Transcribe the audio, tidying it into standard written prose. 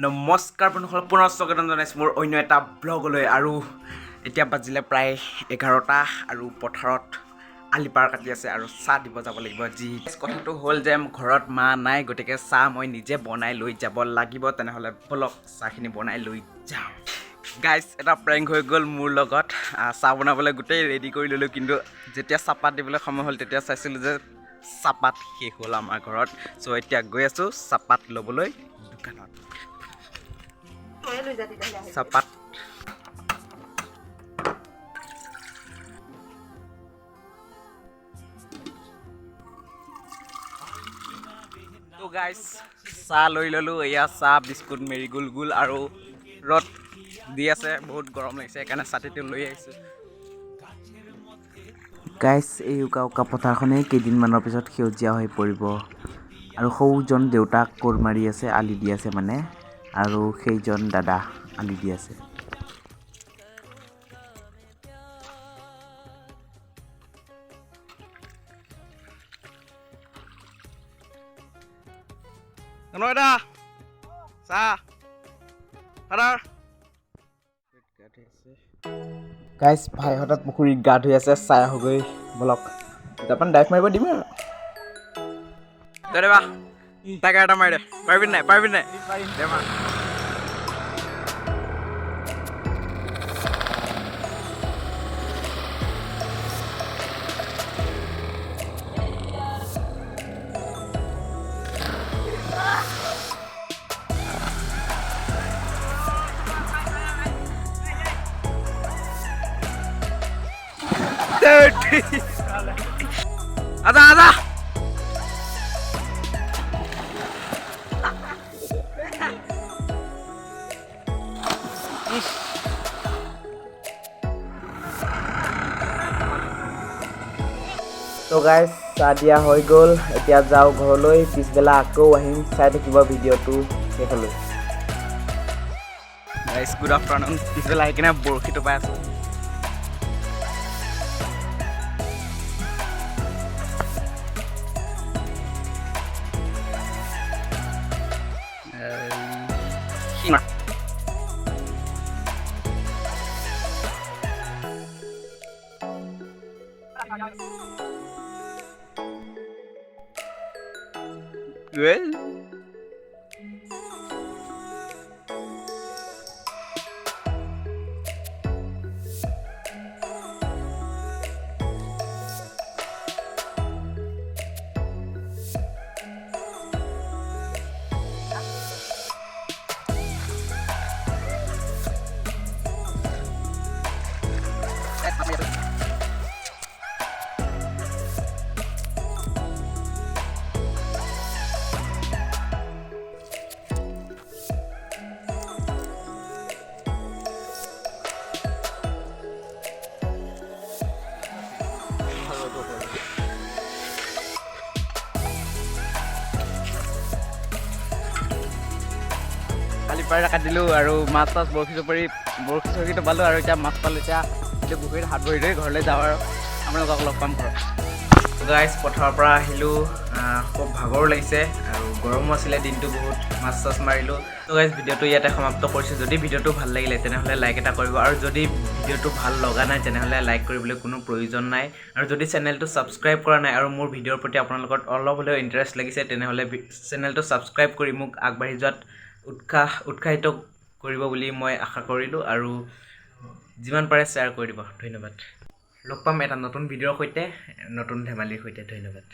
নমস্কাৰ বন্ধুসকল, পুনৰ স্বাগতম জনাইছোঁ মোৰ অন্য এটা ব্লগলৈ। আৰু এতিয়া বাজিলে প্ৰায় 11টা আৰু পথাৰত আলি পাৰ কাটি আছে আৰু চাহ দিব যাব লাগিব। যি কথাটো হ'ল যে ঘৰত মা নাই, গতিকে চাহ মই নিজে বনাই লৈ যাব লাগিব। তেনেহ'লে বলক চাহখিনি বনাই লৈ যাওঁ। গাইজ, এটা প্ৰেংক হৈ গ'ল মোৰ লগত। চাহ বনাবলৈ গোটেই ৰেডি কৰি ল'লোঁ, কিন্তু যেতিয়া চাহপাত দিবলৈ সময় হ'ল তেতিয়া চাইছিলোঁ যে চাহপাত শেষ হ'ল আমাৰ ঘৰত। চ' এতিয়া গৈ আছোঁ চাহপাত ল'বলৈ দোকানত। চাহপাত তো গাইজ, চাহ লৈ ল'লোঁ। এয়া চাহ, বিস্কুট, মেৰিগোল্ড আৰু ৰ'দ দি আছে, বহুত গৰম লাগিছে, সেইকাৰণে ছাতিটো লৈ আহিছোঁ। গাইজ, এই উকা উকা পথাৰখনেই কেইদিনমানৰ পিছত সেউজীয়া হৈ পৰিব। আৰু সৌজন দেউতাক কোৰ মাৰি আছে, আলি দি আছে মানে, আৰু সেইজন দাদা আলি দি আছে। গাইজ, ভাইহঁতে পুখুৰীত গা ধুই আছে, চাই আহোঁগৈ বলক। দুটামান ডাইভ মাৰিব দিম আৰু। দেৱা টাইগাৰ এটা মাৰি দে, পাৰিবি নাই? পাৰিবি নাই? দে মা। আদা আদা তো গাইজ, চাহ দিয়া হৈ গ'ল, এতিয়া যাওঁ ঘৰলৈ। পিছবেলা আকৌ আহিম, চাই থাকিব ভিডিঅ'টো শেষলৈ। Guys, good afternoon. পিছবেলা আহি কিনে বৰশীটো পাই আছোঁ। কালি পাৰা কাটিলোঁ আৰু মাছ বৰশী চৰশীটো পালোঁ, আৰু এতিয়া মাছ পালোঁ। এতিয়া পুখুৰীত হাত ভৰি ধৰি ঘৰলৈ যাওঁ আৰু আপোনালোকক লগ পাম ঘৰত। গাইজ, পথাৰৰ পৰা আহিলোঁ, খুব ভাগৰো লাগিছে আৰু গৰমো আছিলে দিনটো বহুত। মাছ চাছ মাৰিলোঁ। তো গাইজ, ভিডিঅ'টো ইয়াতে সমাপ্ত কৰিছোঁ। যদি ভিডিঅ'টো ভাল লাগিলে তেনেহ'লে লাইক এটা কৰিব, আৰু যদি ভিডিঅ'টো ভাল লগা নাই তেনেহ'লে লাইক কৰিবলৈ কোনো প্ৰয়োজন নাই। আৰু যদি চেনেলটো ছাবস্ক্ৰাইব কৰা নাই আৰু মোৰ ভিডিঅ'ৰ প্ৰতি আপোনালোকৰ অলপ হ'লেও ইণ্টাৰেষ্ট লাগিছে, তেনেহ'লে চেনেলটো ছাবস্ক্ৰাইব কৰি মোক আগবাঢ়ি যোৱাত উৎসাহিত কৰিব বুলি মই আশা কৰিলোঁ, আৰু যিমান পাৰে শ্বেয়াৰ কৰি দিব। ধন্যবাদ। লগ পাম এটা নতুন ভিডিঅ'ৰ সৈতে, নতুন ধেমালিৰ সৈতে। ধন্যবাদ।